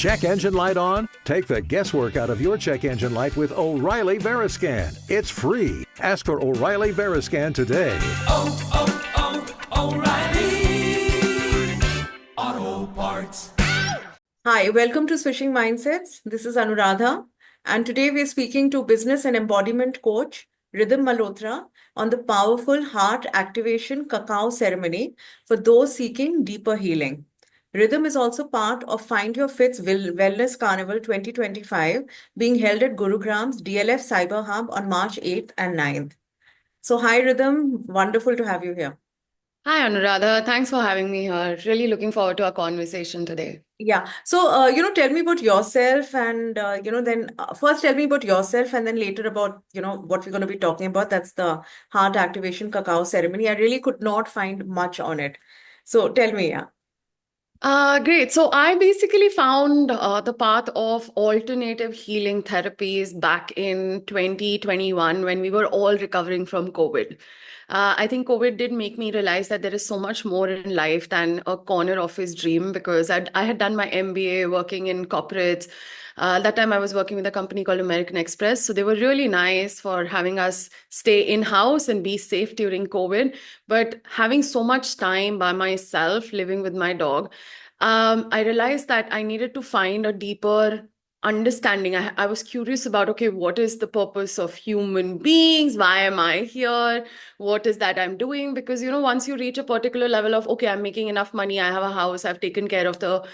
check engine light on? Take the guesswork out of your check engine light with O'Reilly Veriscan. It's free. Ask for O'Reilly Veriscan today. O'Reilly Auto Parts. Hi, welcome to Switching Mindsets. This is Anuradha, and today we're speaking to business and embodiment coach Rhythm Malhotra on the powerful heart activation cacao ceremony for those seeking deeper healing. Rhythm is also part of Find Your Fit's Wellness Carnival 2025 being held at Gurugram's DLF Cyber Hub on March 8th and 9th. So, hi Rhythm, wonderful to have you here. Hi, Anuradha. Thanks for having me here. Really looking forward to our conversation today. Yeah. So, tell me about yourself and, then first tell me about yourself and then later about, what we're going to be talking about. That's the heart activation cacao ceremony. I really could not find much on it. So tell me, yeah. Great. So I basically found the path of alternative healing therapies back in 2021 when we were all recovering from COVID. I think COVID did make me realize that there is so much more in life than a corner office dream because I had done my MBA working in corporates. That time I was working with a company called American Express. So they were really nice for having us stay in-house and be safe during COVID. But having so much time by myself living with my dog, I realized that I needed to find a deeper understanding. I was curious about, okay, what is the purpose of human beings? Why am I here? What is that I'm doing? Because, once you reach a particular level of, okay, I'm making enough money, I have a house, I've taken care of the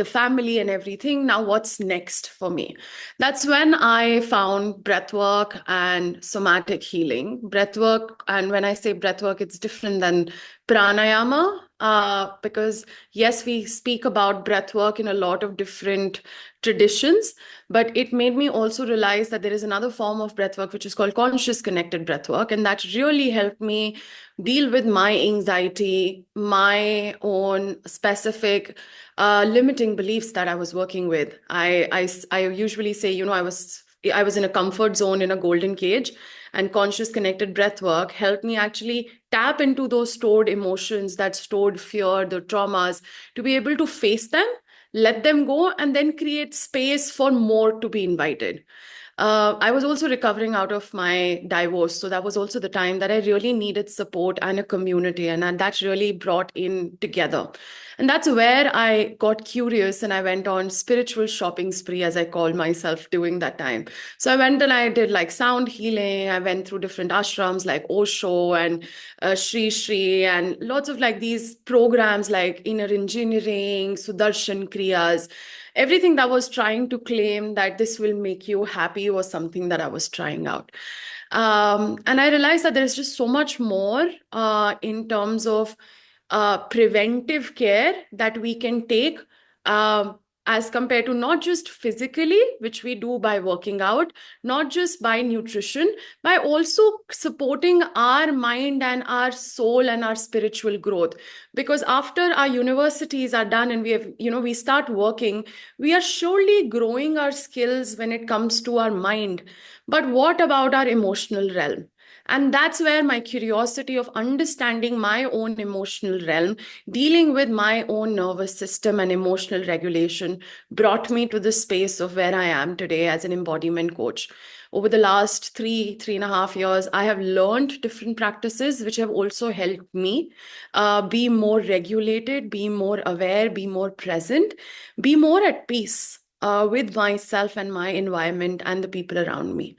family and everything. Now what's next for me? That's when I found breathwork and somatic healing. Breathwork, and when I say breathwork, it's different than pranayama, because yes, we speak about breathwork in a lot of different traditions, but it made me also realize that there is another form of breathwork which is called conscious connected breathwork, and that really helped me deal with my anxiety, my own specific limiting beliefs that I was working with. I usually say, I was in a comfort zone in a golden cage, and conscious connected breath work helped me actually tap into those stored emotions, that stored fear, the traumas, to be able to face them, let them go, and then create space for more to be invited. I was also recovering out of my divorce. So that was also the time that I really needed support and a community. And that really brought in together. And that's where I got curious and I went on spiritual shopping spree, as I called myself during that time. So I went and I did like sound healing. I went through different ashrams like Osho and Sri Sri and lots of like these programs like inner engineering, Sudarshan Kriyas. Everything that was trying to claim that this will make you happy was something that I was trying out. And I realized that there's just so much more in terms of preventive care that we can take as compared to not just physically, which we do by working out, not just by nutrition, by also supporting our mind and our soul and our spiritual growth. Because after our universities are done and we start working, we are surely growing our skills when it comes to our mind. But what about our emotional realm? And that's where my curiosity of understanding my own emotional realm, dealing with my own nervous system and emotional regulation, brought me to the space of where I am today as an embodiment coach. Over the last 3.5 years, I have learned different practices which have also helped me be more regulated, be more aware, be more present, be more at peace with myself and my environment and the people around me.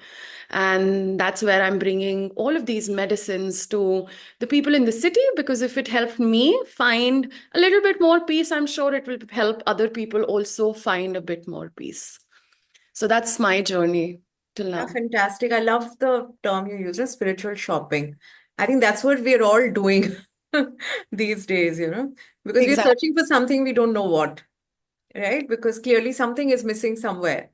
And that's where I'm bringing all of these medicines to the people in the city, because if it helped me find a little bit more peace, I'm sure it will help other people also find a bit more peace. So that's my journey till Yeah, now. fantastic. I love the term you use, spiritual shopping. I think that's what we're all doing these days, because we're Exactly. searching for something we don't know what, right? Because clearly something is missing somewhere.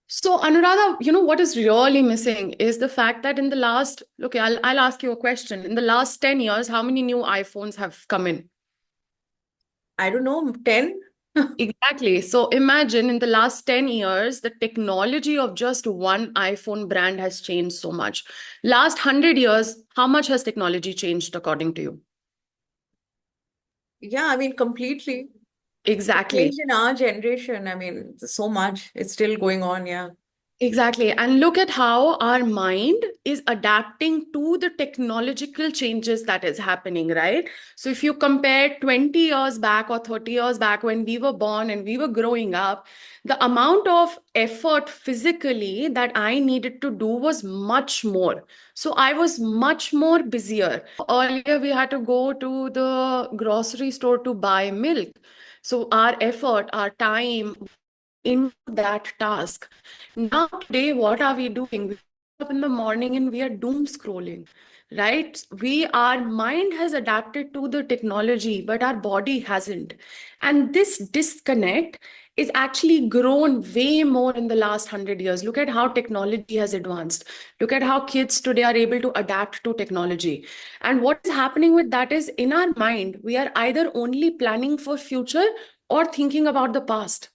So, Anuradha, what is really missing is the fact that in the last, okay, I'll ask you a question. In the last 10 years, how many new iPhones have come in? I don't know, 10? Exactly. So imagine in the last 10 years, the technology of just one iPhone brand has changed so much. Last 100 years, how much has technology changed according to you? Yeah, I mean, completely. Exactly. Change in our generation, I mean, so much. It's still going on, yeah. Exactly. And look at how our mind is adapting to the technological changes that is happening, right? So if you compare 20 years back or 30 years back when we were born and we were growing up, the amount of effort physically that I needed to do was much more. So I was much more busier. Earlier, we had to go to the grocery store to buy milk. So our effort, our time into that task. Now, today, what are we doing? We wake up in the morning and we are doom scrolling, right? Our mind has adapted to the technology, but our body hasn't. And this disconnect is actually grown way more in the last 100 years. Look at how technology has advanced. Look at how kids today are able to adapt to technology. And what is happening with that is in our mind, we are either only planning for future or thinking about the past.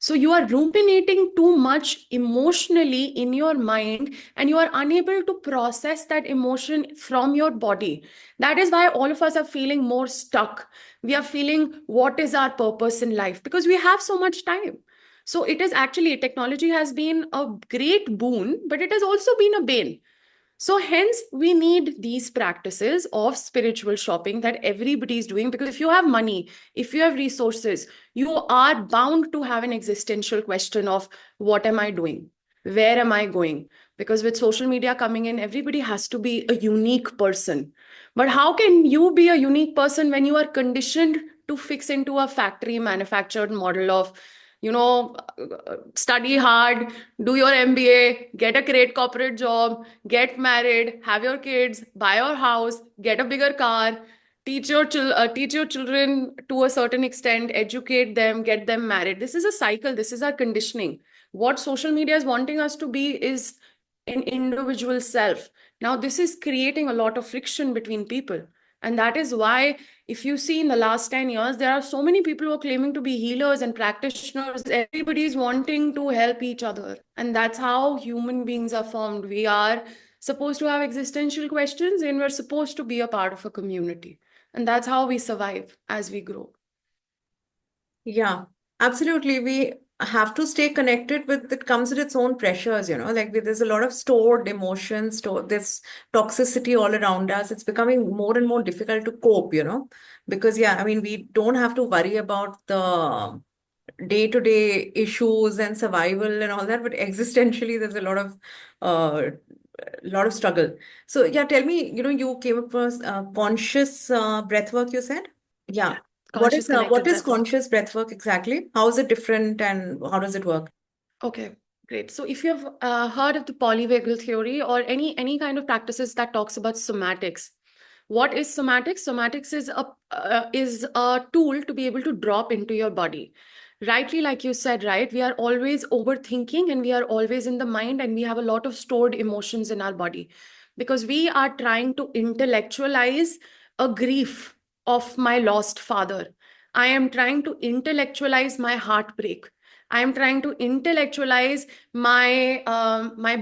So you are ruminating too much emotionally in your mind and you are unable to process that emotion from your body. That is why all of us are feeling more stuck. We are feeling what is our purpose in life because we have so much time. So it is actually technology has been a great boon, but it has also been a bane. So, hence, we need these practices of spiritual shopping that everybody is doing because if you have money, if you have resources, you are bound to have an existential question of what am I doing? Where am I going? Because with social media coming in, everybody has to be a unique person. But how can you be a unique person when you are conditioned to fix into a factory manufactured model of, study hard, do your MBA, get a great corporate job, get married, have your kids, buy your house, get a bigger car, teach your children to a certain extent, educate them, get them married. This is a cycle. This is our conditioning. What social media is wanting us to be is an individual self. Now, this is creating a lot of friction between people. And that is why, if you see in the last 10 years, there are so many people who are claiming to be healers and practitioners. Everybody is wanting to help each other. And that's how human beings are formed. We are supposed to have existential questions and we're supposed to be a part of a community. And that's how we survive as we grow. Yeah, absolutely. We have to stay connected with it comes with its own pressures, like there's a lot of stored emotions, this toxicity all around us. It's becoming more and more difficult to cope, because yeah, I mean, we don't have to worry about the day-to-day issues and survival and all that, but existentially there's a lot of struggle. So yeah, tell me, you came across conscious breath work, you said? Yeah. What is Conscious connected what is breath work. conscious breath work exactly? How is it different and how does it work? Okay, great. So if you've heard of the polyvagal theory or any kind of practices that talks about somatics, what is somatics? Somatics is a tool to be able to drop into your body. Rightly, like you said, right? We are always overthinking and we are always in the mind and we have a lot of stored emotions in our body because we are trying to intellectualize a grief of my lost father. I am trying to intellectualize my heartbreak. I am trying to intellectualize my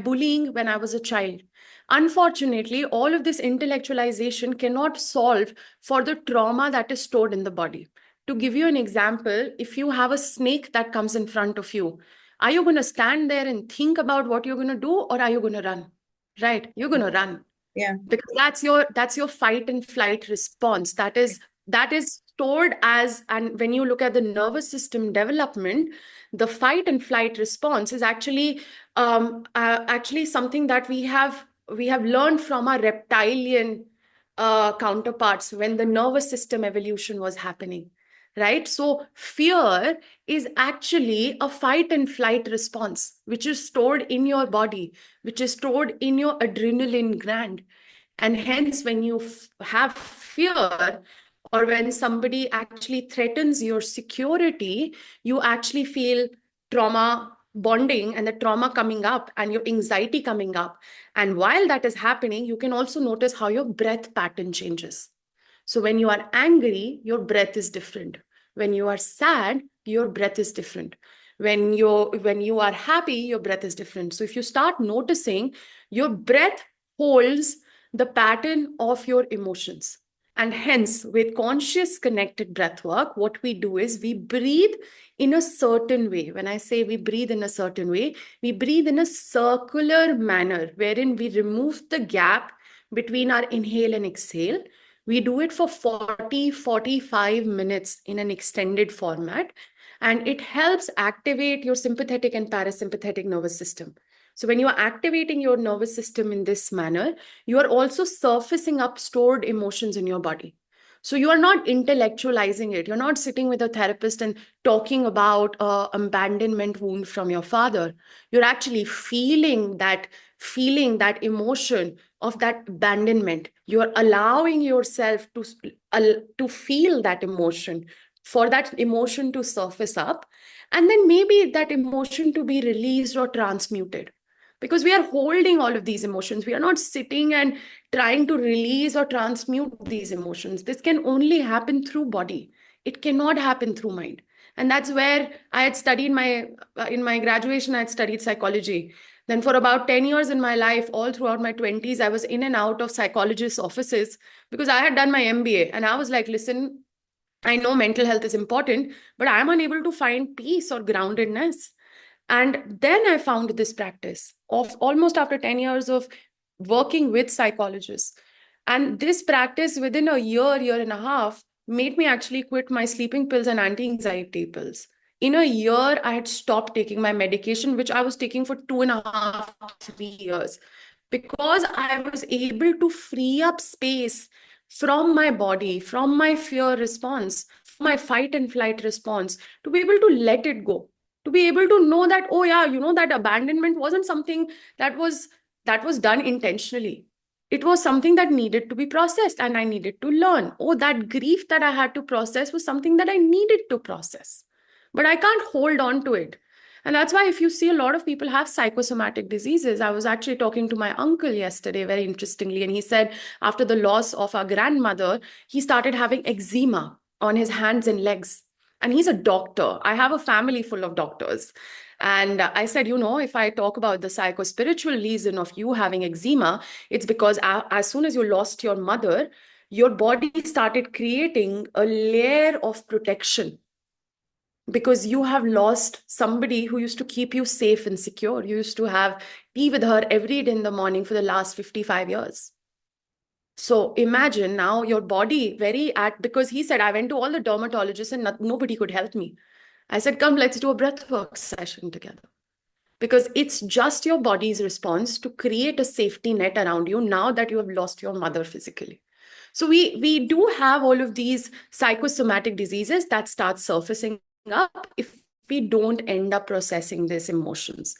bullying when I was a child. Unfortunately, all of this intellectualization cannot solve for the trauma that is stored in the body. To give you an example, if you have a snake that comes in front of you, are you going to stand there and think about what you're going to do, or are you going to run? Right? You're going to run Yeah. because that's your fight and flight response that is stored as. And when you look at the nervous system development, the fight and flight response is actually something that we have learned from our reptilian counterparts when the nervous system evolution was happening, right? So fear is actually a fight and flight response which is stored in your body, which is stored in your adrenaline gland. And hence, when you have fear or when somebody actually threatens your security, you actually feel trauma bonding and the trauma coming up and your anxiety coming up. And while that is happening, you can also notice how your breath pattern changes. So when you are angry, your breath is different. When you are sad, your breath is different. When you are happy, your breath is different. So if you start noticing, your breath holds the pattern of your emotions. And hence, with conscious connected breath work, what we do is we breathe in a certain way. When I say we breathe in a certain way, we breathe in a circular manner wherein we remove the gap between our inhale and exhale. We do it for 45 minutes in an extended format, and it helps activate your sympathetic and parasympathetic nervous system. So when you are activating your nervous system in this manner, you are also surfacing up stored emotions in your body. So you are not intellectualizing it. You're not sitting with a therapist and talking about abandonment wound from your father. You're actually feeling that emotion of that abandonment. You're allowing yourself to feel that emotion, for that emotion to surface up, and then maybe that emotion to be released or transmuted. Because we are holding all of these emotions. We are not sitting and trying to release or transmute these emotions. This can only happen through body. It cannot happen through mind. And that's where I had studied in my graduation, I had studied psychology. Then for about 10 years in my life, all throughout my 20s, I was in and out of psychologists' offices because I had done my MBA. And I was like, listen, I know mental health is important, but I'm unable to find peace or groundedness. And then I found this practice of almost after 10 years of working with psychologists. And this practice within a year and a half, made me actually quit my sleeping pills and anti-anxiety pills. In a year, I had stopped taking my medication, which I was taking for 2.5, 3 years, because I was able to free up space from my body, from my fear response, from my fight and flight response, to be able to let it go, to be able to know that, oh yeah, that abandonment wasn't something that was done intentionally. It was something that needed to be processed, and I needed to learn. Oh, that grief that I had to process was something that I needed to process, but I can't hold on to it. And that's why if you see a lot of people have psychosomatic diseases. I was actually talking to my uncle yesterday, very interestingly, and he said after the loss of our grandmother, he started having eczema on his hands and legs. And he's a doctor. I have a family full of doctors. And I said, if I talk about the psycho-spiritual reason of you having eczema, it's because as soon as you lost your mother, your body started creating a layer of protection, because you have lost somebody who used to keep you safe and secure. You used to have tea with her every day in the morning for the last 55 years. So imagine now your body because he said, I went to all the dermatologists and nobody could help me. I said, come, let's do a breathwork session together. Because it's just your body's response to create a safety net around you now that you have lost your mother physically. So we do have all of these psychosomatic diseases that start surfacing up if we don't end up processing these emotions.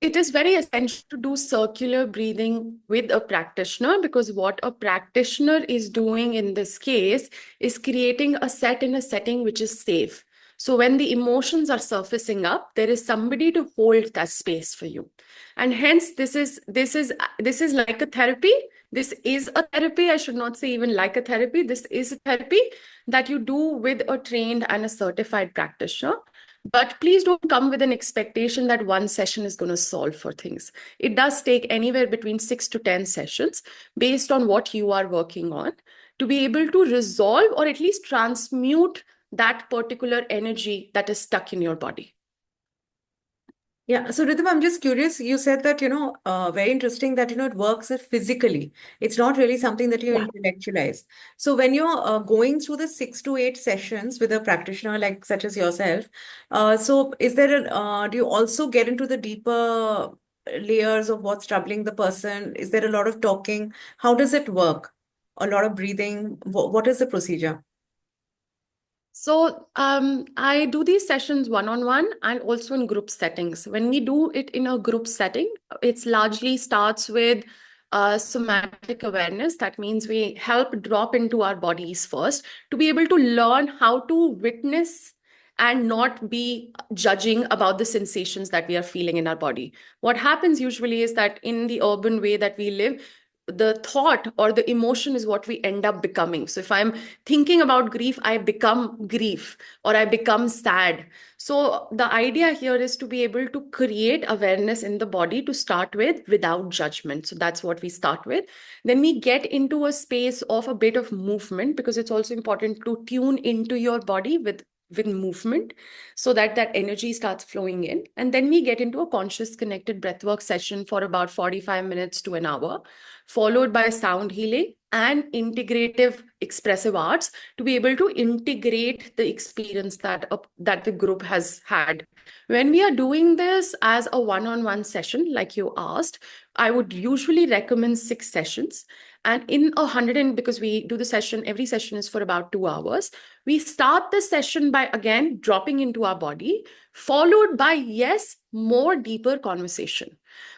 It is very essential to do circular breathing with a practitioner, because what a practitioner is doing in this case is creating a set in a setting which is safe. So when the emotions are surfacing up, there is somebody to hold that space for you. And hence, this is like a therapy. This is a therapy. I should not say even like a therapy. This is a therapy that you do with a trained and a certified practitioner. But please don't come with an expectation that one session is going to solve for things. It does take anywhere between 6 to 10 sessions based on what you are working on to be able to resolve or at least transmute that particular energy that is stuck in your body. Yeah, so Rhythm, I'm just curious. You said that, very interesting that, it works physically. It's not really something that you Yeah. intellectualize. So when you're going through the 6 to 8 sessions with a practitioner like such as yourself, so is there do you also get into the deeper layers of what's troubling the person? Is there a lot of talking? How does it work? A lot of breathing? What is the procedure? So I do these sessions one-on-one and also in group settings. When we do it in a group setting, it's largely starts with somatic awareness. That means we help drop into our bodies first to be able to learn how to witness and not be judging about the sensations that we are feeling in our body. What happens usually is that in the urban way that we live, the thought or the emotion is what we end up becoming. So if I'm thinking about grief, I become grief or I become sad. So the idea here is to be able to create awareness in the body to start with without judgment. So that's what we start with. Then we get into a space of a bit of movement, because it's also important to tune into your body with movement so that that energy starts flowing in. And then we get into a conscious connected breathwork session for about 45 minutes to an hour, followed by sound healing and integrative expressive arts to be able to integrate the experience that the group has had. When we are doing this as a one-on-one session, like you asked, I would usually recommend 6 sessions. And in 100, and because we do the session, every session is for about 2 hours. We start the session by again dropping into our body, followed by, yes, more deeper conversation.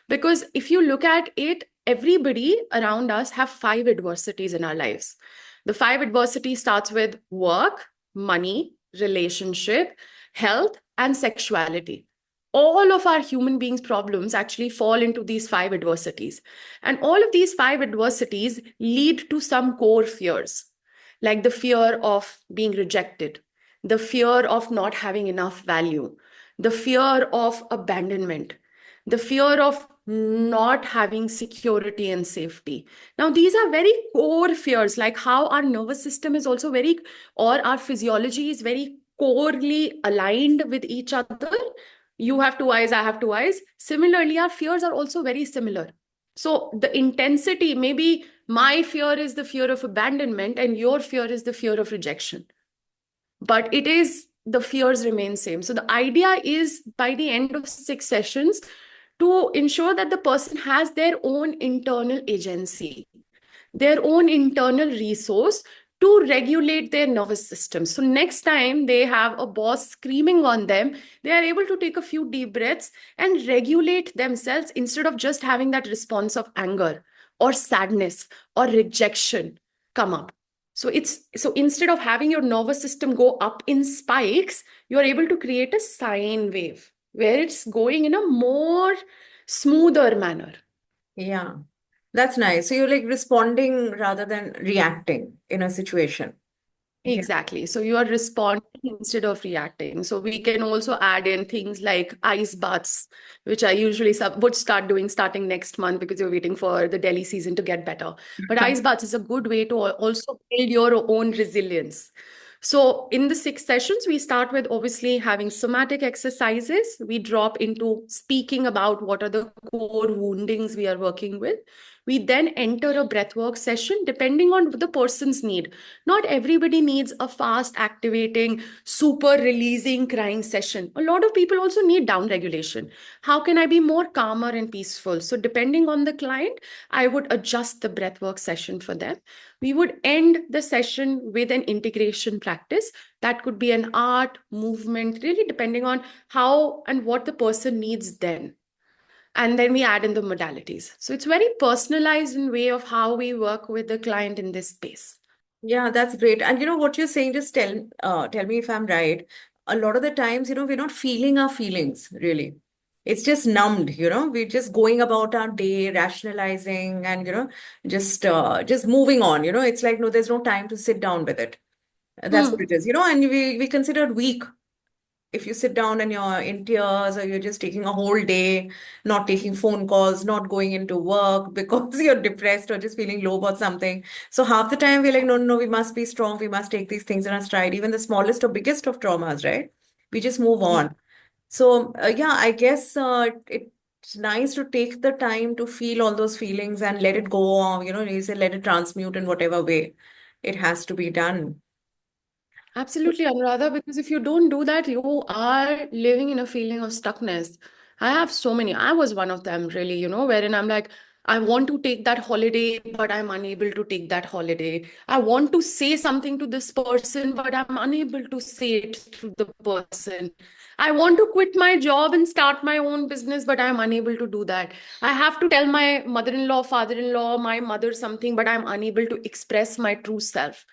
Because if you look at it, everybody around us have 5 adversities in our lives. The 5 adversities starts with work, money, relationship, health, and sexuality. All of our human beings' problems actually fall into these 5 adversities. And all of these 5 adversities lead to some core fears, like the fear of being rejected, the fear of not having enough value, the fear of abandonment, the fear of not having security and safety. Now, these are very core fears, like how our nervous system is also very, or our physiology is very corely aligned with each other. You have 2 eyes, I have 2 eyes. Similarly, our fears are also very similar. So the intensity, maybe my fear is the fear of abandonment and your fear is the fear of rejection. But it is, the fears remain same. So the idea is by the end of 6 sessions to ensure that the person has their own internal agency, their own internal resource to regulate their nervous system. So next time they have a boss screaming on them, they are able to take a few deep breaths and regulate themselves instead of just having that response of anger or sadness or rejection come up. So instead of having your nervous system go up in spikes, you are able to create a sine wave where it's going in a more smoother manner. Yeah, that's nice. So you're like responding rather than reacting in a situation. Yeah. Exactly. So you are responding instead of reacting. So we can also add in things like ice baths, which I usually would start doing starting next month because you're waiting for the Delhi season to get better. But ice baths is a good way to also build your own resilience. So in the 6 sessions, we start with obviously having somatic exercises. We drop into speaking about what are the core woundings we are working with. We then enter a breathwork session depending on the person's need. Not everybody needs a fast activating, super releasing crying session. A lot of people also need down regulation. How can I be more calmer and peaceful? So depending on the client, I would adjust the breathwork session for them. We would end the session with an integration practice. That could be an art, movement, really depending on how and what the person needs then. And then we add in the modalities. So it's very personalized in way of how we work with the client in this space. Yeah, that's great. And you know what you're saying, just tell me if I'm right. A lot of the times, we're not feeling our feelings really. It's just numbed, we're just going about our day, rationalizing and just moving on. It's like no, there's no time to sit down with it. That's what Hmm. it is, and we considered weak if you sit down and you're in tears or you're just taking a whole day, not taking phone calls, not going into work because you're depressed or just feeling low about something. So half the time we're like, no, no, no, we must be strong. We must take these things in our stride, even the smallest or biggest of traumas, right? We just move on. So yeah, I guess it's nice to take the time to feel all those feelings and let it go on, you say let it transmute in whatever way it has to be done. Absolutely, Anuradha, because if you don't do that, you are living in a feeling of stuckness. I have so many. I was one of them, really, wherein I'm like, I want to take that holiday, but I'm unable to take that holiday. I want to say something to this person, but I'm unable to say it to the person. I want to quit my job and start my own business, but I'm unable to do that. I have to tell my mother-in-law, father-in-law, my mother something, but I'm unable to express my true self.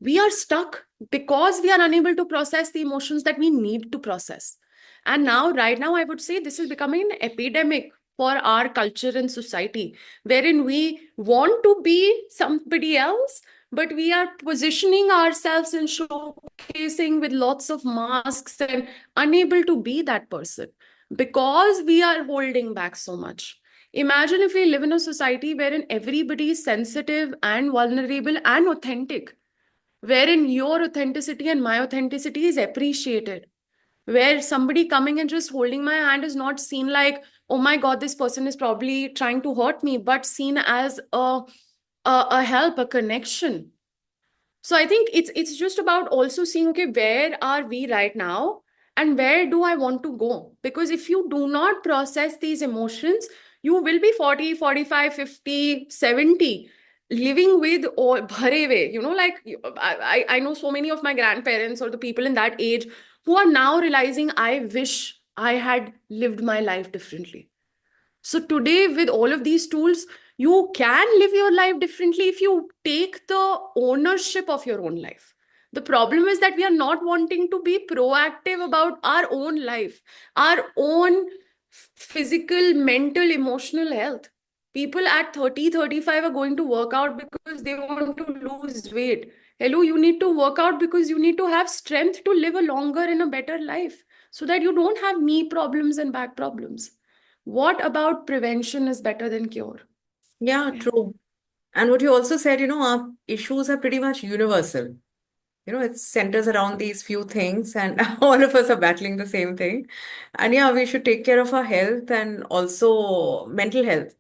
We are stuck because we are unable to process the emotions that we need to process. And now, right now, I would say this is becoming an epidemic for our culture and society, wherein we want to be somebody else, but we are positioning ourselves and showcasing with lots of masks and unable to be that person because we are holding back so much. Imagine if we live in a society wherein everybody is sensitive and vulnerable and authentic, wherein your authenticity and my authenticity is appreciated, where somebody coming and just holding my hand is not seen like, oh my God, this person is probably trying to hurt me, but seen as a help, a connection. So I think it's just about also seeing, okay, where are we right now and where do I want to go? Because if you do not process these emotions, you will be 40, 45, 50, 70, living with all bhare hue, like I know so many of my grandparents or the people in that age who are now realizing, I wish I had lived my life differently. So today, with all of these tools, you can live your life differently if you take the ownership of your own life. The problem is that we are not wanting to be proactive about our own life, our own physical, mental, emotional health. People at 30, 35 are going to work out because they want to lose weight. Hello, you need to work out because you need to have strength to live a longer and a better life so that you don't have knee problems and back problems. What about prevention is better than cure? Yeah, Yeah. true. And what you also said, our issues are pretty much universal. It centers around these few things, and all of us are battling the same thing. And yeah, we should take care of our health and also mental health.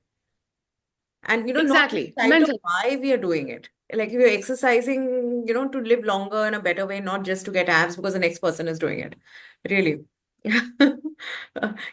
And not lose Exactly. sight of Mental. why we are doing it. Like if you're exercising, to live longer in a better way, not just to get abs because the next person is doing it. Really.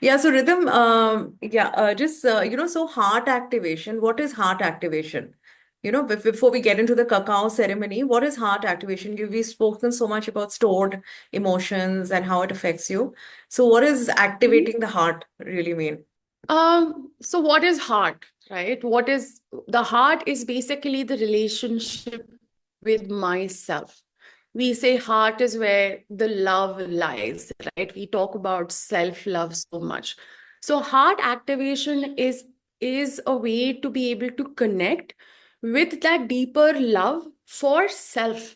Yeah, so Rhythm, yeah, just so heart activation. What is heart activation? Before we get into the cacao ceremony, what is heart activation? We've spoken so much about stored emotions and how it affects you. So, what is activating the heart really mean? So what is heart, right? What is the heart is basically the relationship with myself. We say heart is where the love lies, right? We talk about self-love so much. So heart activation is a way to be able to connect with that deeper love for self.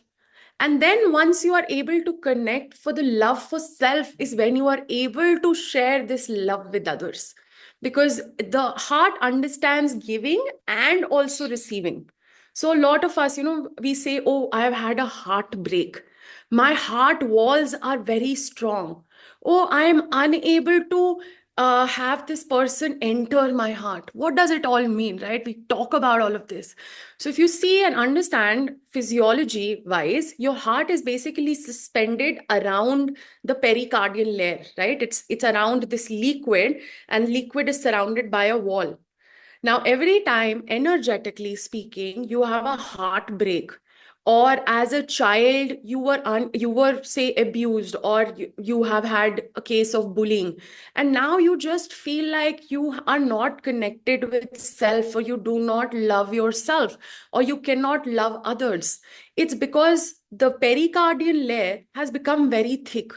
And then once you are able to connect for the love for self is when you are able to share this love with others. Because the heart understands giving and also receiving. So a lot of us, we say, oh, I have had a heartbreak. My heart walls are very strong. Oh, I am unable to have this person enter my heart. What does it all mean, right? We talk about all of this. So if you see and understand physiology wise, your heart is basically suspended around the pericardial layer, right? It's around this liquid, and liquid is surrounded by a wall. Now, every time, energetically speaking, you have a heartbreak, or as a child, you were say abused, or you have had a case of bullying, and now you just feel like you are not connected with self, or you do not love yourself, or you cannot love others. It's because the pericardial layer has become very thick.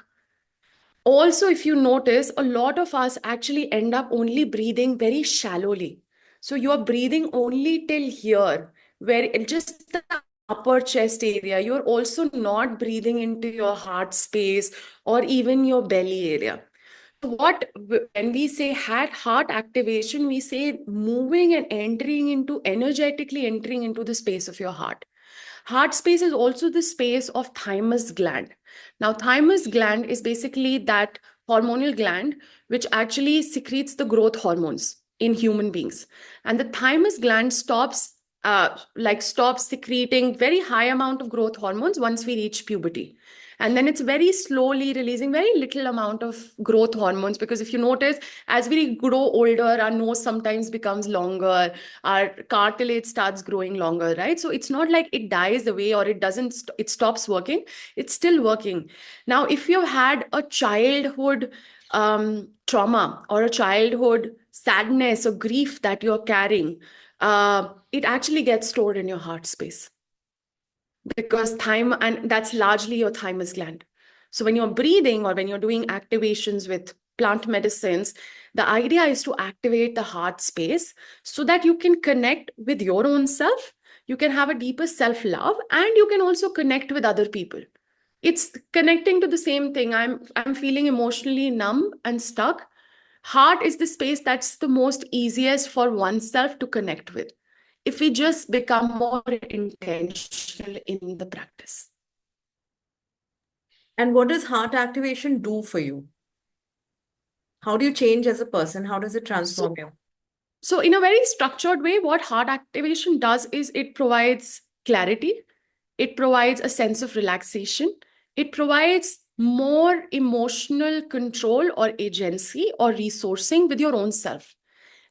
Also, if you notice, a lot of us actually end up only breathing very shallowly. So you're breathing only till here, where it just the upper chest area. You're also not breathing into your heart space or even your belly area. When we say heart activation, we say moving and entering into, energetically entering into the space of your heart. Heart space is also the space of thymus gland. Now, thymus gland is basically that hormonal gland which actually secretes the growth hormones in human beings. And the thymus gland stops secreting very high amount of growth hormones once we reach puberty. And then it's very slowly releasing very little amount of growth hormones, because if you notice, as we grow older, our nose sometimes becomes longer, our cartilage starts growing longer, right? So it's not like it dies away or it doesn't, it stops working. It's still working. Now, if you've had a childhood trauma or a childhood sadness or grief that you're carrying, it actually gets stored in your heart space, because and that's largely your thymus gland. So when you're breathing or when you're doing activations with plant medicines, The idea is to activate the heart space so that you can connect with your own self, you can have a deeper self-love, and you can also connect with other people. It's connecting to the same thing. I'm feeling emotionally numb and stuck. Heart is the space that's the most easiest for oneself to connect with if we just become more intentional in the practice. And what does heart activation do for you? How do you change as a person? How does it transform you? So in a very structured way, what heart activation does is it provides clarity, it provides a sense of relaxation, it provides more emotional control or agency or resourcing with your own self.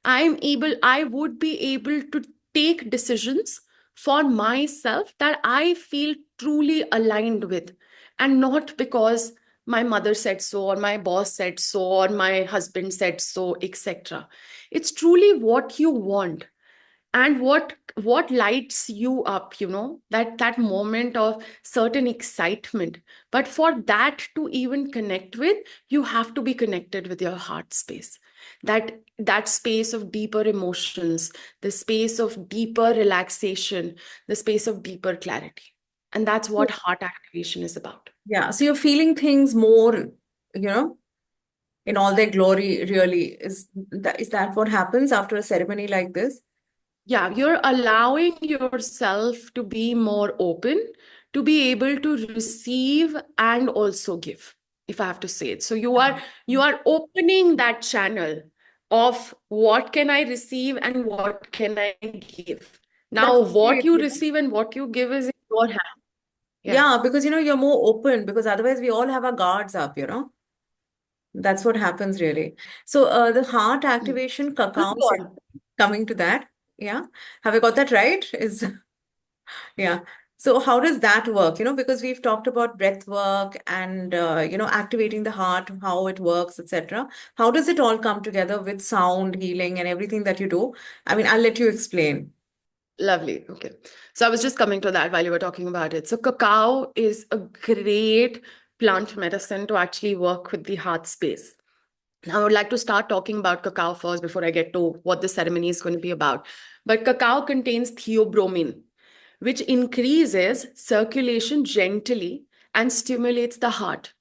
I would be able to take decisions for myself that I feel truly aligned with, and not because my mother said so, or my boss said so, or my husband said so, etc. It's truly what you want and what lights you up, that moment of certain excitement. But for that to even connect with, you have to be connected with your heart space, that space of deeper emotions, the space of deeper relaxation, the space of deeper clarity. And that's what heart activation is about. Yeah, so you're feeling things more, in all their glory, really. Is that what happens after a ceremony like this? Yeah, you're allowing yourself to be more open, to be able to receive and also give, if I have to say it. So you are opening that channel of what can I receive and what can I give. Now, That's what great. you receive and what you give is in your hand. Yeah. Yeah, because you're more open, because otherwise we all have our guards up. That's what happens really. So the heart activation Good cacao, one. coming to that, yeah. Have I got that right? Yeah. So how does that work? Because we've talked about breath work and activating the heart, how it works, etc. How does it all come together with sound healing and everything that you do? I mean, I'll let you explain. Lovely. Okay. So I was just coming to that while you were talking about it. So cacao is a great plant medicine to actually work with the heart space. Now, I would like to start talking about cacao first before I get to what the ceremony is going to be about. But cacao contains theobromine, which increases circulation gently and stimulates the heart.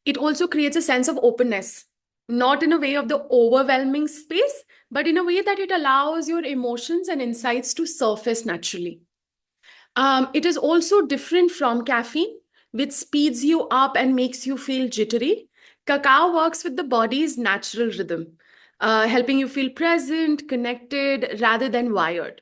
It also creates a sense of openness, not in a way of the overwhelming space, but in a way that it allows your emotions and insights to surface naturally. It is also different from caffeine, which speeds you up and makes you feel jittery. Cacao works with the body's natural rhythm, helping you feel present, connected, rather than wired.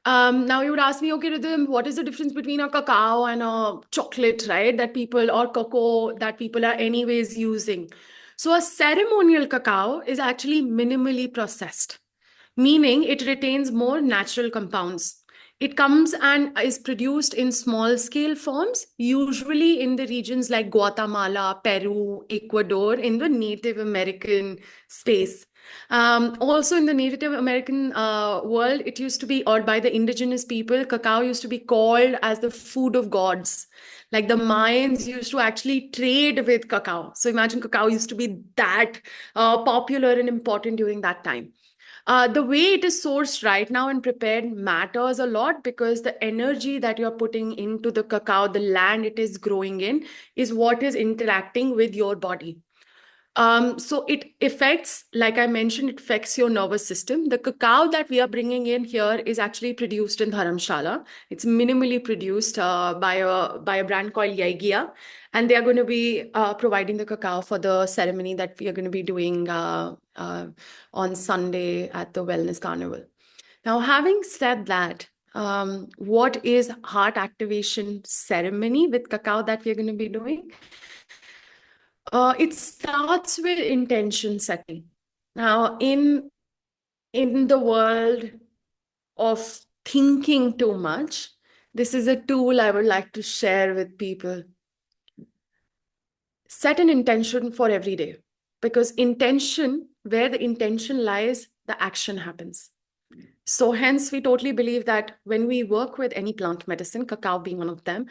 Now you would ask me, okay, Rhythm, what is the difference between a cacao and a chocolate, right? That people, or cocoa that people are anyways using. So a ceremonial cacao is actually minimally processed, meaning it retains more natural compounds. It comes and is produced in small scale forms, usually in the regions like Guatemala, Peru, Ecuador, in the Native American space. Also, in the Native American world, it used to be, or by the indigenous people, cacao used to be called as the food of gods. Like the Mayans used to actually trade with cacao. So imagine cacao used to be that popular and important during that time. The way it is sourced right now and prepared matters a lot, because the energy that you're putting into the cacao, the land it is growing in, is what is interacting with your body. So it affects, like I mentioned, it affects your nervous system. The cacao that we are bringing in here is actually produced in Dharamshala. It's minimally produced by a brand called Yaigia, and they are going to be providing the cacao for the ceremony that we are going to be doing on Sunday at the Wellness Carnival. Now, having said that, what is heart activation ceremony with cacao that we are going to be doing? It starts with intention setting. Now, in the world of thinking too much, this is a tool I would like to share with people. Set an intention for every day, because intention, where the intention lies, the action happens. So hence, we totally believe that when we work with any plant medicine, cacao being one of them,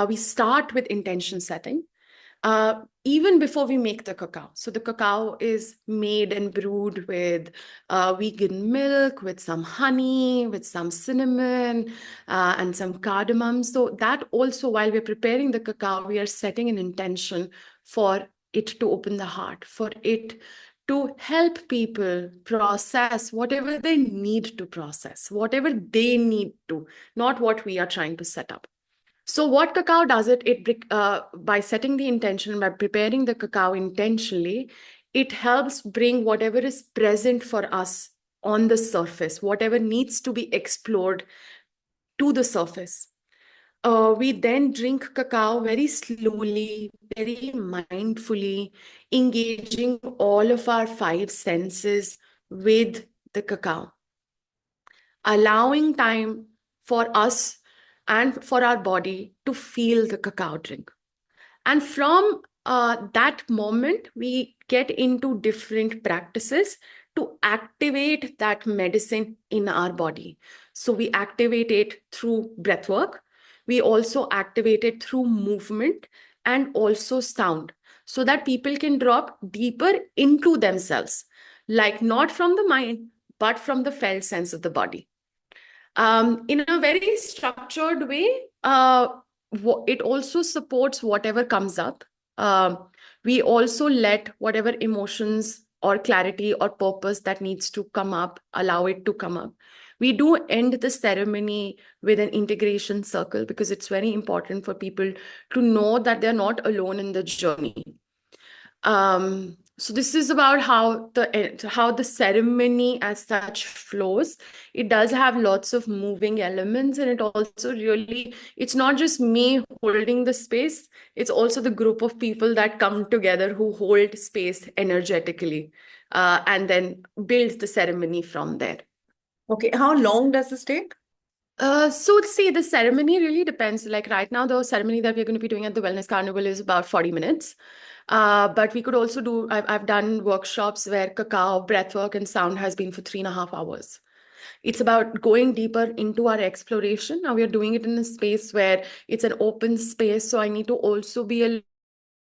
we start with intention setting. even before we make the cacao. So the cacao is made and brewed with vegan milk, with some honey, with some cinnamon, and some cardamom. So that also, while we're preparing the cacao, we are setting an intention for it to open the heart, for it to help people process whatever they need to process, whatever they need to, not what we are trying to set up. So what cacao does by setting the intention, by preparing the cacao intentionally, it helps bring whatever is present for us on the surface, whatever needs to be explored to the surface. We then drink cacao very slowly, very mindfully, engaging all of our five senses with the cacao, allowing time for us and for our body to feel the cacao drink. And from that moment, we get into different practices to activate that medicine in our body. So we activate it through breath work. We also activate it through movement and also sound, so that people can drop deeper into themselves, like not from the mind, but from the felt sense of the body. In a very structured way, it also supports whatever comes up. We also let whatever emotions or clarity or purpose that needs to come up, allow it to come up. We do end the ceremony with an integration circle, because it's very important for people to know that they're not alone in the journey. So this is about how the ceremony as such flows. It does have lots of moving elements, and it also really, it's not just me holding the space, it's also the group of people that come together who hold space energetically, and then build the ceremony from there. Okay, how long does this take? So see, the ceremony really depends. Like right now, the ceremony that we're going to be doing at the Wellness Carnival is about 40 minutes. But we could also do, I've done workshops where cacao, breathwork, and sound has been for 3.5 hours. It's about going deeper into our exploration. Now we are doing it in a space where it's an open space. So I need to also be a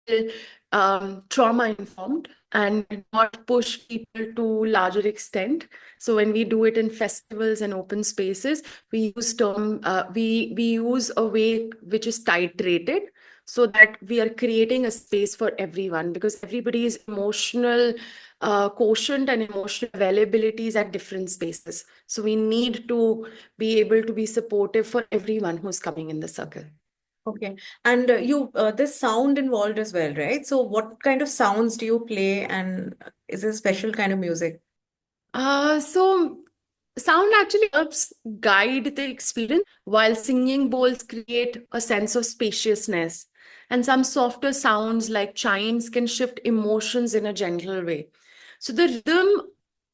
little trauma informed and not push people to larger extent. So when we do it in festivals and open spaces, we use a way which is titrated, so that we are creating a space for everyone, because everybody's emotional quotient and emotional availability is at different spaces. So we need to be able to be supportive for everyone who's coming in the circle. Okay, and there's sound involved as well, right? So what kind of sounds do you play, and is it a special kind of music? So sound actually helps guide the experience, while singing bowls create a sense of spaciousness. And some softer sounds like chimes can shift emotions in a gentle way. So the rhythm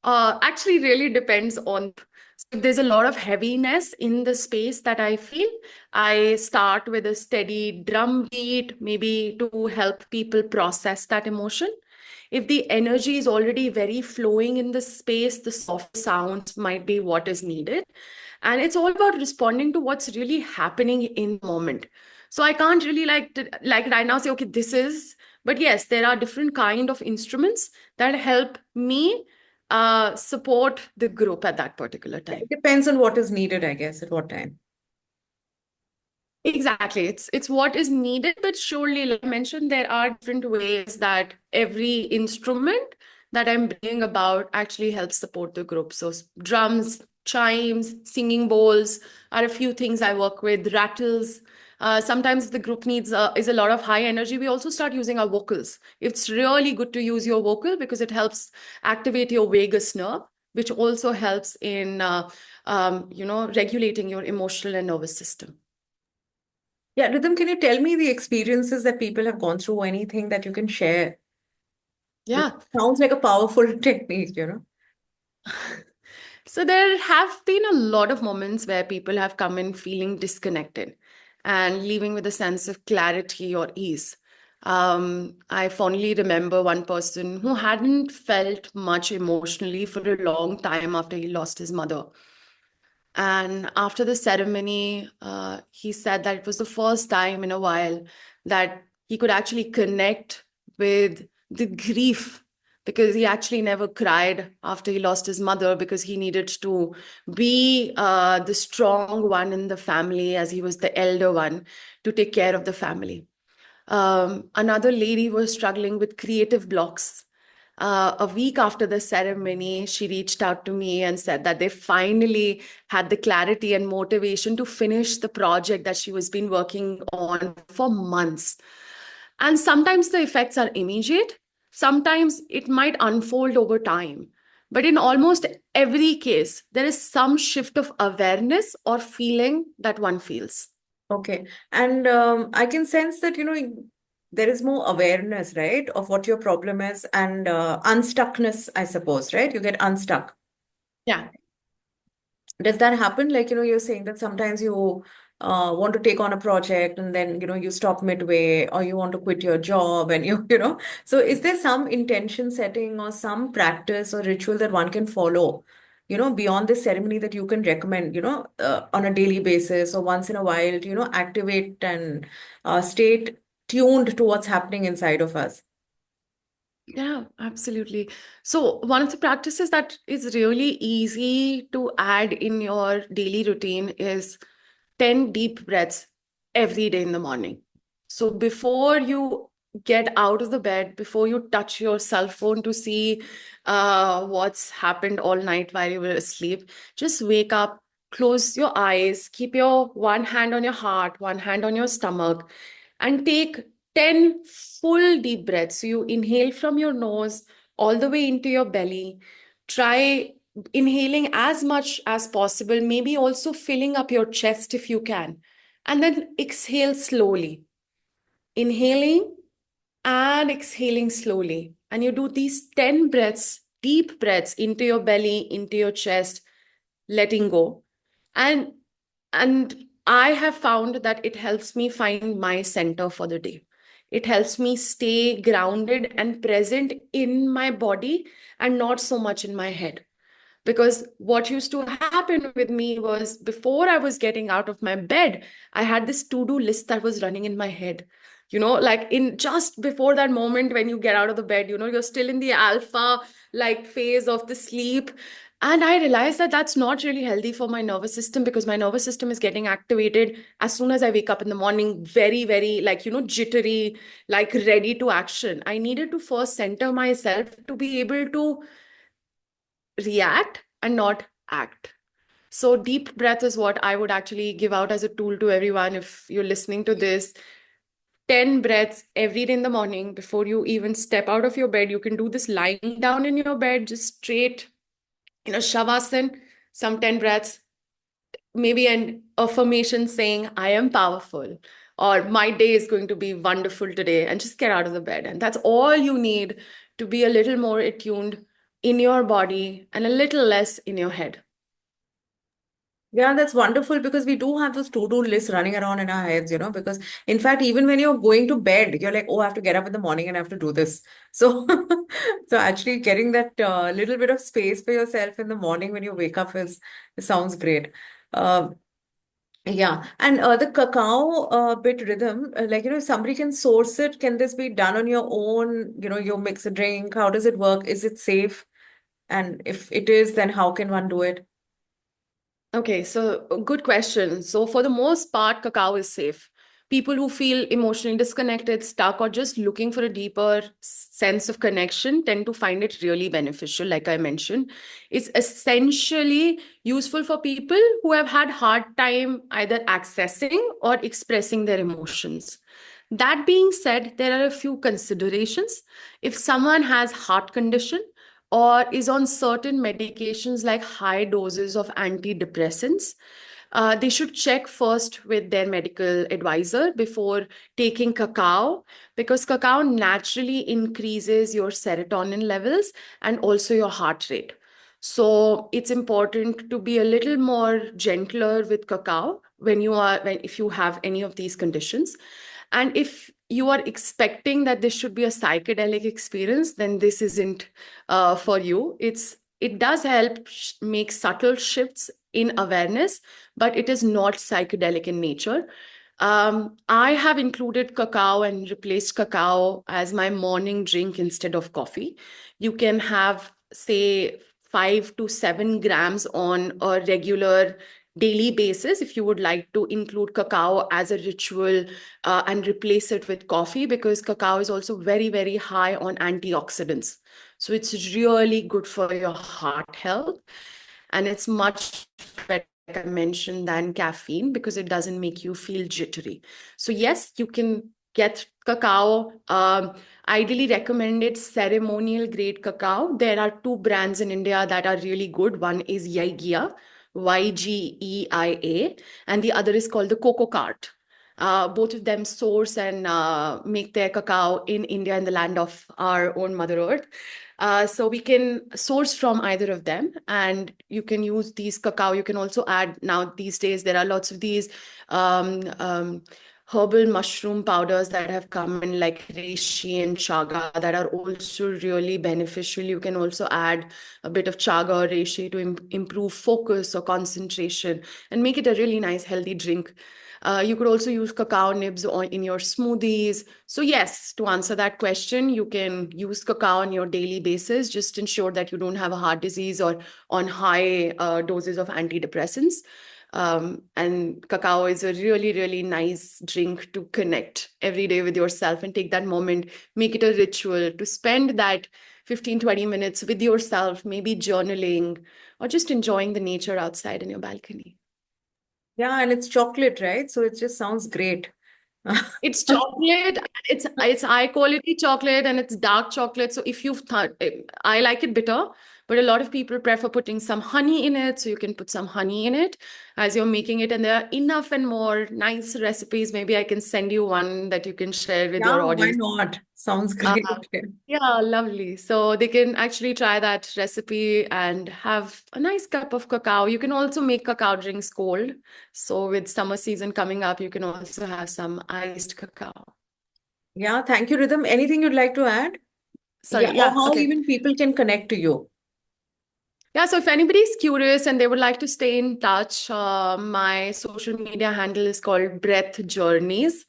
actually really depends on, so if there's a lot of heaviness in the space that I feel, I start with a steady drum beat, maybe to help people process that emotion. If the energy is already very flowing in the space, the soft sounds might be what is needed. And it's all about responding to what's really happening in the moment. So I can't really like right now say, okay, this is, but yes, there are different kind of instruments that help me support the group at that particular time. It depends on what is needed, I guess, at what time. Exactly. It's what is needed, but surely, like I mentioned, there are different ways that every instrument that I'm bringing about actually helps support the group. So drums, chimes, singing bowls are a few things I work with, rattles. Sometimes the group needs is a lot of high energy. We also start using our vocals. It's really good to use your vocal, because it helps activate your vagus nerve, which also helps in regulating your emotional and nervous system. Yeah, Rhythm, can you tell me the experiences that people have gone through, anything that you can share? Yeah. Sounds like a powerful technique, you know? So there have been a lot of moments where people have come in feeling disconnected and leaving with a sense of clarity or ease. I fondly remember one person who hadn't felt much emotionally for a long time after he lost his mother. And after the ceremony, he said that it was the first time in a while that he could actually connect with the grief, because he actually never cried after he lost his mother, because he needed to be the strong one in the family, as he was the elder one, to take care of the family. Another lady was struggling with creative blocks. A week after the ceremony, she reached out to me and said that they finally had the clarity and motivation to finish the project that she was been working on for months. And sometimes the effects are immediate, sometimes it might unfold over time. But in almost every case, there is some shift of awareness or feeling that one feels. Okay. And I can sense that, there is more awareness, right, of what your problem is and unstuckness, I suppose, right? You get unstuck. Yeah. Does that happen? Like, you're saying that sometimes you want to take on a project and then, you stop midway or you want to quit your job and so is there some intention setting or some practice or ritual that one can follow, beyond this ceremony that you can recommend, on a daily basis or once in a while to, activate and stay tuned to what's happening inside of us? Yeah, absolutely. So, one of the practices that is really easy to add in your daily routine is 10 deep breaths every day in the morning. So, before you get out of the bed, before you touch your cell phone to see what's happened all night while you were asleep, just wake up, close your eyes, keep your one hand on your heart, one hand on your stomach, and take 10 full deep breaths. So you inhale from your nose all the way into your belly. Try inhaling as much as possible, maybe also filling up your chest if you can. And then exhale slowly. Inhaling and exhaling slowly. And you do these 10 breaths, deep breaths into your belly, into your chest, letting go. And and I have found that it helps me find my center for the day. It helps me stay grounded and present in my body and not so much in my head. Because what used to happen with me was, before I was getting out of my bed, I had this to-do list that was running in my head. Like in just before that moment when you get out of the bed, you're still in the alpha like phase of the sleep. And I realized that that's not really healthy for my nervous system, because my nervous system is getting activated as soon as I wake up in the morning, very, very like, jittery, like ready to action. I needed to first center myself to be able to react and not act. So, deep breath is what I would actually give out as a tool to everyone. If you're listening to this, 10 breaths every day in the morning before you even step out of your bed. You can do this lying down in your bed, just straight, shavasana, some 10 breaths, maybe an affirmation saying, I am powerful, or my day is going to be wonderful today, and just get out of the bed. And that's all you need to be a little more attuned in your body and a little less in your head. Yeah, that's wonderful because we do have those to-do lists running around in our heads, because in fact, even when you're going to bed, you're like, oh, I have to get up in the morning and I have to do this. So, so actually getting that little bit of space for yourself in the morning when you wake up sounds great. Um, yeah. And the cacao bit rhythm, like, somebody can source it. Can this be done on your own? You mix a drink. How does it work? Is it safe? And if it is, then how can one do it? Okay, so good question. So, for the most part, cacao is safe. People who feel emotionally disconnected, stuck, or just looking for a deeper sense of connection tend to find it really beneficial, like I mentioned. It's essentially useful for people who have had hard time either accessing or expressing their emotions. That being said, there are a few considerations. If someone has heart condition, or is on certain medications like high doses of antidepressants, they should check first with their medical advisor before taking cacao, because cacao naturally increases your serotonin levels and also your heart rate. So it's important to be a little more gentler with cacao if you have any of these conditions. And if you are expecting that this should be a psychedelic experience, then this isn't for you. It does help make subtle shifts in awareness, but it is not psychedelic in nature. I have included cacao and replaced cacao as my morning drink instead of coffee. You can have, say, 5 to 7 grams on a regular daily basis if you would like to include cacao as a ritual and replace it with coffee, because cacao is also very, very high on antioxidants. So it's really good for your heart health. And it's much better, like I mentioned, than caffeine because it doesn't make you feel jittery. So yes, you can get cacao. Ideally recommended ceremonial grade cacao. There are two brands in India that are really good. One is Ygeia, Ygeia, and the other is called the Cocoa Cart. Both of them source and make their cacao in India, in the land of our own Mother Earth. So we can source from either of them, and you can use these cacao. You can also add, now these days there are lots of these herbal mushroom powders that have come in, like reishi and chaga, that are also really beneficial. You can also add a bit of chaga or reishi to improve focus or concentration and make it a really nice healthy drink. You could also use cacao nibs in your smoothies. So yes, to answer that question, you can use cacao on your daily basis. Just ensure that you don't have a heart disease or on high doses of antidepressants. And cacao is a really, really nice drink to connect every day with yourself and take that moment, make it a ritual to spend that 15-20 minutes with yourself, maybe journaling or just enjoying the nature outside in your balcony. Yeah, and it's chocolate, right? So it just sounds great. It's chocolate. It's high quality chocolate and it's dark chocolate. So if you've thought, I like it bitter, but a lot of people prefer putting some honey in it. So you can put some honey in it as you're making it. And there are enough and more nice recipes. Maybe I can send you one that you can share with your Yeah, why audience. not? Sounds Uh, great. yeah, lovely. So they can actually try that recipe and have a nice cup of cacao. You can also make cacao drinks cold. So with summer season coming up, you can also have some iced cacao. Yeah, thank you, Rhythm. Anything you'd like to add? Yeah, Sorry, or yeah, how okay. even people can connect to you. Yeah, so if anybody's curious and they would like to stay in touch, my social media handle is called Breath Journeys.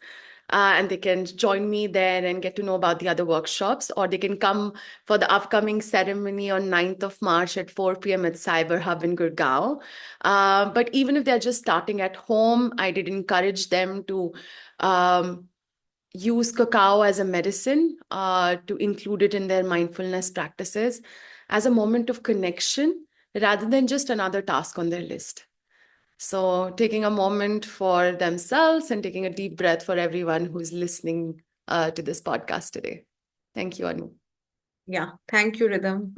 And they can join me there and get to know about the other workshops, or they can come for the upcoming ceremony on 9th of March at 4 p.m. at Cyber Hub in Gurgaon. But even if they're just starting at home, I did encourage them to use cacao as a medicine, to include it in their mindfulness practices as a moment of connection rather than just another task on their list. So taking a moment for themselves and taking a deep breath for everyone who's listening to this podcast today. Thank you, Anu. Yeah, thank you, Rhythm.